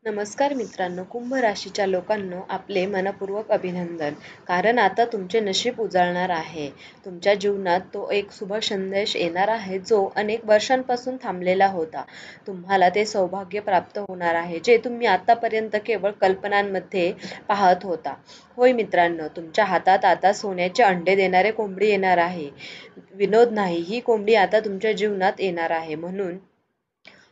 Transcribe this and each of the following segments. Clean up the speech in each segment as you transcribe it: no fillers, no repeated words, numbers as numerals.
नमस्कार मित्रांनो, कुंभ राशीच्या लोकांनो आपले मनपूर्वक अभिनंदन. कारण आता तुमचे नशीब उजळणार आहे. तुमच्या जीवनात तो एक शुभ संदेश येणार आहे जो अनेक वर्षांपासून थांबलेला होता. तुम्हाला ते सौभाग्य प्राप्त होणार आहे जे तुम्ही आतापर्यंत केवळ कल्पनांमध्ये पाहत होता. होय मित्रांनो, तुमच्या हातात आता सोन्याचे अंडे देणारे कोंबडी येणार आहे. विनोद नाही, ही कोंबडी आता तुमच्या जीवनात येणार आहे. म्हणून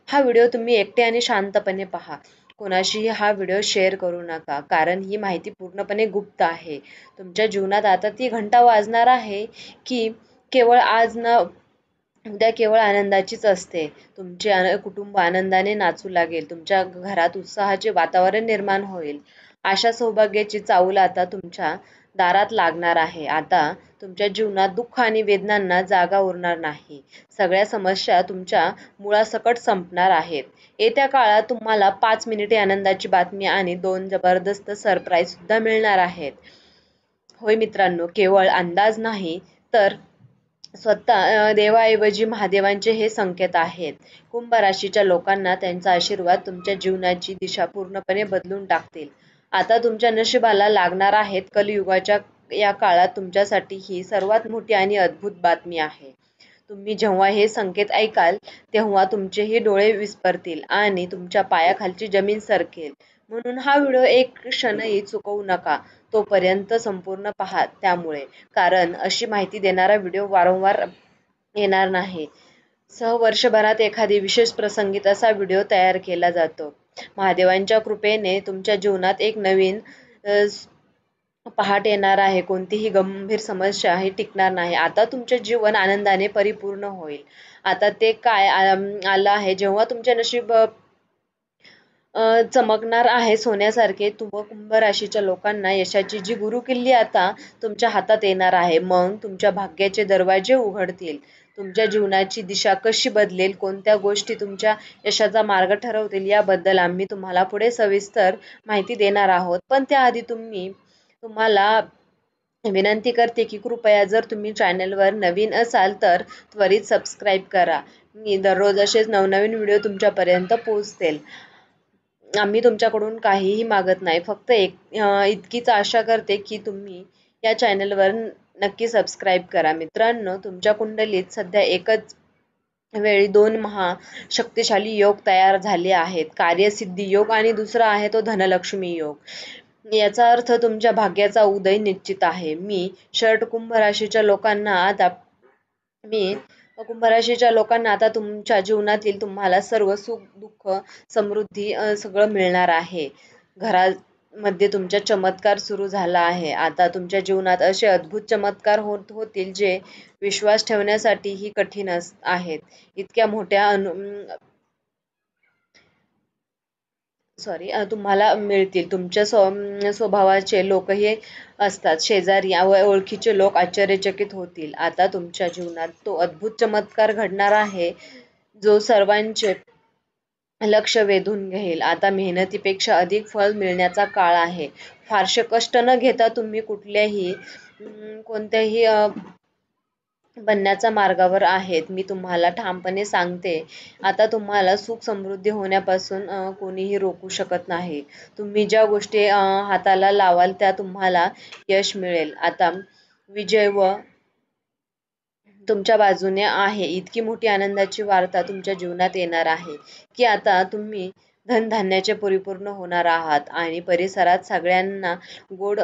हा व्हिडिओ तुम्ही एकटे आणि शांतपणे पहा. कोणाशीही हा व्हिडिओ शेअर करू नका, कारण ही माहिती पूर्णपणे गुप्त आहे. तुमच्या जीवनात आता ती घंटा वाजणार आहे की केवळ आज ना उद्या केवळ आनंदाचीच असते. तुमचे कुटुंब आनंदाने नाचू लागेल. तुमच्या घरात उत्साहाचे वातावरण निर्माण होईल. अशा सौभाग्याची चाहूल आता तुमच्या दारात लागणार आहे. आता तुमच्या जीवनात दुःख आणि वेदनांना जागा उरणार नाही. सगळ्या समस्या तुमच्या मुळासकट संपणार आहेत. येत्या काळात तुम्हाला 5 मिनिटे आनंदाची बातमी आणि 2 जबरदस्त सरप्राईज सुद्धा मिळणार आहेत. होय मित्रांनो, केवळ अंदाज नाही तर स्वतः देवाऐवजी महादेवांचे हे संकेत आहेत. कुंभ राशीच्या लोकांना त्यांचा आशीर्वाद तुमच्या जीवनाची दिशा पूर्णपणे बदलून टाकतील. आता तुमच्या नशिबाला लागणार आहेत. कलियुगाच्या या काळात तुमच्यासाठी ही सर्वात मोठी आणि अद्भुत बातमी आहे. तुम्ही जेव्हा हे संकेत ऐकाल तेव्हा तुमचेही डोळे विस्फारतील आणि तुमच्या पायाखालची जमीन सरकेल. म्हणून हा व्हिडिओ एक क्षणही चुकवू नका. तोपर्यंत संपूर्ण पहा. त्यामुळे कारण अशी माहिती देणारा व्हिडिओ वारंवार येणार नाही. वर्षभरात एखादी विशेष प्रसंगी असा व्हिडिओ तयार केला जातो. महादेवांच्या कृपेने तुमच्या जीवनात एक नवीन पहाट येणार आहे. कोणतीही गंभीर समस्या ही टिकणार नाही. आता तुमचे जीवन आनंदाने परिपूर्ण होईल. आता ते काय आलं आहे जेव्हा तुमचे नशीब चमकणार आहे सोन्यासारखे. कुंभ राशीच्या लोकांना यशाची जी गुरुकिल्ली आता तुमच्या हातात येणार आहे. मग तुमच्या भाग्याचे दरवाजे उघडतील. तुमच्या जीवनाची दिशा कशी बदलेल, कोणत्या गोष्टी तुमच्या यशाचा मार्ग ठरवतील याबद्दल आम्ही तुम्हाला पुढे सविस्तर माहिती देणार आहोत. पण त्याआधी तुम्हाला विनंती करते की कृपया जर तुम्ही चॅनलवर नवीन असाल तर त्वरित सबस्क्राईब करा. मी दररोज असेच नवनवीन व्हिडिओ तुमच्यापर्यंत पोहोचतील. आम्ही तुमच्याकडून काहीही मागत नाही, फक्त इतकीच आशा करते की तुम्ही या चॅनलवर नक्की सबस्क्राईब करा. मित्रांनो, तुमच्या कुंडलीत सध्या एकच वेळी 2 शक्तिशाली योग तयार झाले आहेत. कार्यसिद्धी योग आणि दुसरा आहे तो धनलक्ष्मी योग. याचा अर्थ तुमच्या भाग्याचा उदय निश्चित आहे. मी कुंभ राशीच्या लोकांना आता तुमच्या जीवनातील तुम्हाला सर्व सुख दुःख समृद्धी सगळं मिळणार आहे. घरामध्ये तुमच्या चमत्कार सुरू झाला आहे. आता तुमच्या जीवनात असे अद्भुत चमत्कार होतील जे विश्वास ठेवण्यासाठीही कठीण आहेत. इतक्या मोठ्या तुम्हाला मिळतील. तुमच्या स्वभावाचे लोकही असतात. शेजारी व ओळखीचे लोक आश्चर्यचकित होतील. आता तुमच्या जीवनात तो अद्भुत चमत्कार घडणार आहे जो सर्वांचे लक्ष वेधून घेईल. आता मेहनतीपेक्षा अधिक फळ मिळण्याचा काळ आहे. फारसे कष्ट न घेता तुम्ही कोणत्याही बनण्याच्या मार्गावर आहेत. मी तुम्हाला ठामपणे सांगते, आता तुम्हाला सुख समृद्धी होण्यापासून कोणीही रोखू शकत नाही. तुम्ही ज्या गोष्टी हाताला लावाल त्या तुम्हाला यश मिळेल. आता विजय व तुमच्या बाजूने आहे. इतकी मोठी आनंदाची वार्ता तुमच्या जीवनात येणार आहे की आता तुम्ही धनधान्याचे परिपूर्ण होणार आहात आणि परिसरात सगळ्यांना गोड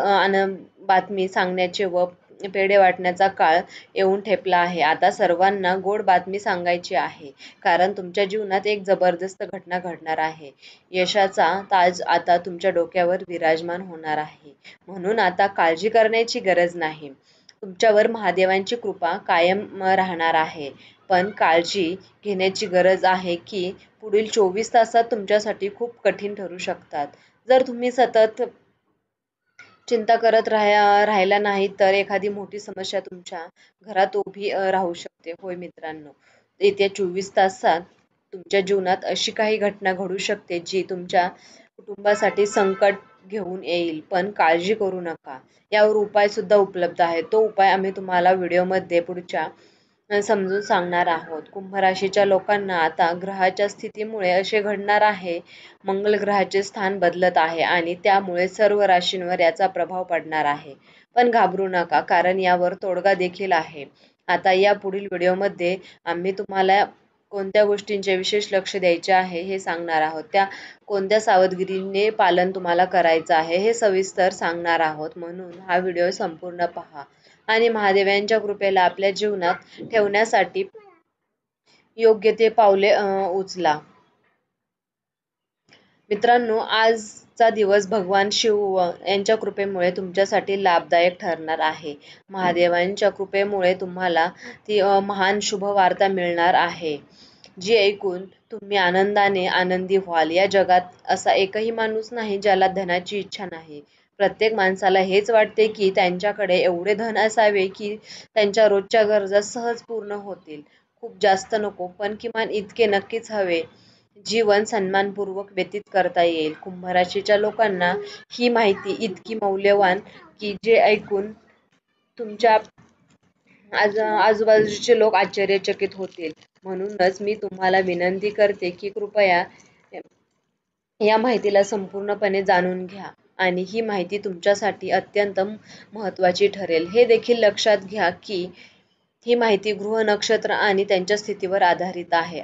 बातमी सांगण्याचे व पेढे वाटण्याचा काळ येऊन ठेपला आहे. आता सर्वांना गोड बातमी सांगायची आहे, कारण तुमच्या जीवनात एक जबरदस्त घटना घडणार आहे. यशाचा ताज आता तुमच्या डोक्यावर विराजमान होणार आहे. म्हणून आता काळजी करण्याची गरज नाही. तुमच्यावर महादेवांची कृपा कायम राहणार आहे. पण काळजी घेण्याची गरज आहे की पुढील 24 तासात तुमच्यासाठी खूप कठीण ठरू शकतात. जर तुम्ही सतत चिंता करत राहिला नाही तर एखादी मोठी समस्या तुमच्या घरात उभी राहू शकते. होय मित्रांनो, येत्या 24 तासात तुमच्या जीवनात अशी काही घटना घडू शकते जी तुमच्या कुटुंबासाठी संकट घेऊन येईल. पण काळजी करू नका, यावर उपाय सुद्धा उपलब्ध आहे. तो उपाय आम्ही तुम्हाला व्हिडिओमध्ये पुढच्या समजून सांगणार आहोत. कुंभ राशीच्या लोकांना आता ग्रहाच्या स्थितीमुळे असे घडणार आहे. मंगळ ग्रहाचे स्थान बदलत आहे आणि त्यामुळे सर्व राशींवर याचा प्रभाव पडणार आहे. पण घाबरू नका, कारण यावर तोडगा देखील आहे. आता या पुढील व्हिडिओमध्ये आम्ही तुम्हाला कोणत्या गोष्टींचे विशेष लक्ष द्यायचे आहे हे सांगणार आहोत. त्या कोणत्या सावधगिरीने पालन तुम्हाला करायचं आहे हे सविस्तर सांगणार आहोत. म्हणून हा व्हिडिओ संपूर्ण पहा आणि महादेवांच्या कृपेला आपल्या जीवनात ठेवण्यासाठी योग्य ते पावले उचला. मित्रांनो, आजचा दिवस भगवान शिव यांच्या कृपेमुळे तुमच्यासाठी लाभदायक ठरणार आहे. महादेवांच्या कृपेमुळे तुम्हाला ती महान शुभ वार्ता मिळणार आहे, जी ऐकून तुम्ही आनंदाने आनंदी व्हाल. या जगात असा एकही माणूस नाही ज्याला धनाची इच्छा नाही. प्रत्येक माणसाला हेच वाटते की त्यांच्याकडे एवढे धन असावे की त्यांच्या रोजच्या गरजा सहज पूर्ण होतील. खूप जास्त नको, पण किमान इतके नक्कीच हवे, जीवन सन्मानपूर्वक व्यतीत करता येईल. कुंभ राशीच्या लोकांना ही माहिती इतकी मौल्यवान की जे ऐकून तुमच्या आजूबाजूचे लोक आश्चर्यचकित होतील. म्हणूनच मी तुम्हाला विनंती करते की कृपया या माहितीला संपूर्णपणे जाणून घ्या आणि ही माहिती तुमच्यासाठी अत्यंत महत्त्वाची ठरेल. हे देखील लक्षात घ्या की ही माहिती ग्रह नक्षत्र आणि त्यांच्या स्थितीवर आधारित आहे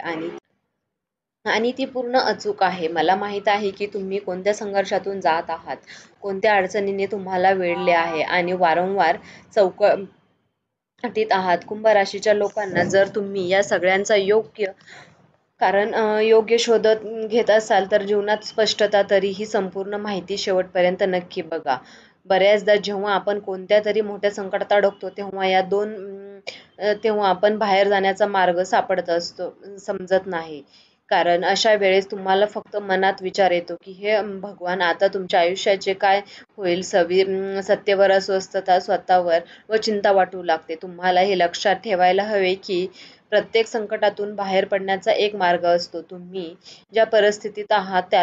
आणि ती पूर्ण अचूक आहे. मला माहीत आहे की तुम्ही कोणत्या संघर्षातून जात आहात, कोणत्या अडचणीने तुम्हाला वेढले आहे आणि वारंवार चौकटीत आहात. कुंभ राशीच्या लोकांना जर तुम्ही या सगळ्यांचा योग्य शोधत घेत असाल तर जीवनात स्पष्टता, तरीही संपूर्ण माहिती शेवटपर्यंत नक्की बघा. बऱ्याचदा जेव्हा आपण कोणत्या तरी मोठ्या संकटात अडकतो तेव्हा आपण बाहेर जाण्याचा मार्ग सापडत असतो समजत नाही. कारण अशा वेळेस तुम्हाला फक्त मनात विचार येतो की हे भगवान, आता तुमच्या आयुष्याचे काय होईल. सत्तेवर अस्वस्थता, स्वतःवर व चिंता वाटू लागते. तुम्हाला हे लक्षात ठेवायला हवे की प्रत्येक संकटातून बाहेर पडण्याचा एक मार्ग असतो. तुम्ही ज्या परिस्थितीत आहात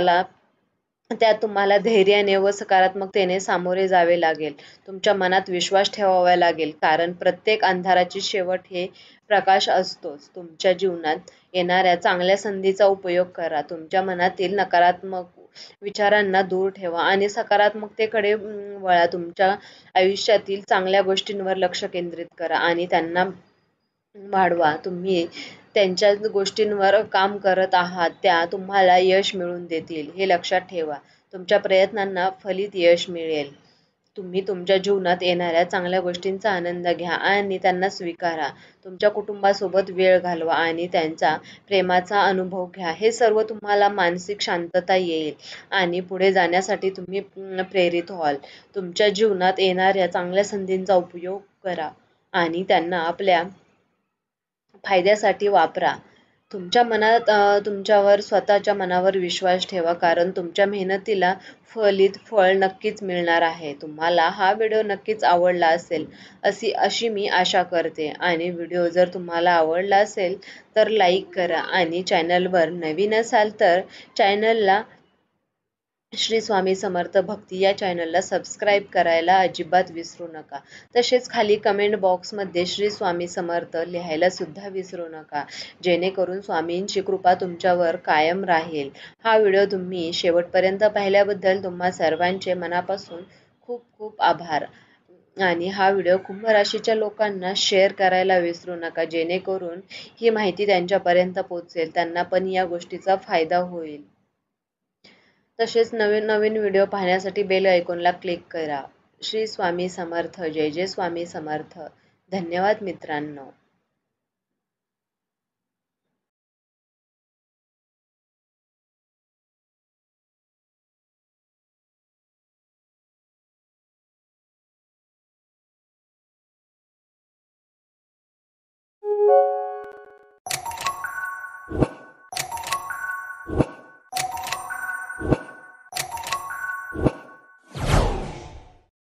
त्यात तुम्हाला धैर्याने व सकारात्मकतेने सामोरे जावे लागेल. तुमच्या मनात विश्वास ठेवावा लागेल, कारण प्रत्येक अंधाराची शेवट हे प्रकाश असतोच. तुमच्या जीवनात येणाऱ्या चांगल्या संधीचा उपयोग करा. तुमच्या मनातील नकारात्मक विचारांना दूर ठेवा आणि सकारात्मकतेकडे वळा. तुमच्या आयुष्यातील चांगल्या गोष्टींवर लक्ष केंद्रित करा आणि त्यांना वाढवा. तुम्ही त्यांच्या गोष्टींवर काम करत आहात त्या तुम्हाला यश मिळवून देतील, हे लक्षात ठेवा. तुमच्या प्रयत्नांना फलित यश मिळेल. तुम्ही तुमच्या जीवनात येणाऱ्या चांगल्या गोष्टींचा आनंद घ्या आणि त्यांना स्वीकारा. तुमच्या कुटुंबासोबत वेळ घालवा आणि त्यांचा प्रेमाचा अनुभव घ्या. हे सर्व तुम्हाला मानसिक शांतता येईल आणि पुढे जाण्यासाठी तुम्ही प्रेरित व्हाल. तुमच्या जीवनात येणाऱ्या चांगल्या संधींचा उपयोग करा आणि त्यांना आपल्या फायद्यासाठी वापरा. स्वतःच्या मनावर विश्वास ठेवा, कारण तुमच्या मेहनतीला फलित फळ नक्कीच मिळणार आहे. तुम्हाला हा व्हिडिओ नक्कीच आवडला असेल अशी मी आशा करते आणि व्हिडिओ जर तुम्हाला आवडला असेल तर लाईक करा आणि चॅनलवर नवीन असाल तर चॅनलला श्री स्वामी समर्थ भक्ती या चॅनलला सबस्क्राईब करायला अजिबात विसरू नका. तसेच खाली कमेंट बॉक्समध्ये श्री स्वामी समर्थ लिहायला सुद्धा विसरू नका, जेणेकरून स्वामींची कृपा तुमच्यावर कायम राहील. हा व्हिडिओ तुम्ही शेवटपर्यंत पाहिल्याबद्दल तुम्हा सर्वांचे मनापासून खूप खूप आभार. आणि हा व्हिडिओ कुंभ राशीच्या लोकांना शेअर करायला विसरू नका, जेणेकरून ही माहिती त्यांच्यापर्यंत पोहोचेल, त्यांना पण या गोष्टीचा फायदा होईल. तसेच नवीन नवीन व्हिडिओ पाहण्यासाठी बेल आयकॉनला क्लिक करा. श्री स्वामी समर्थ. जय जय स्वामी समर्थ. धन्यवाद मित्रांनो.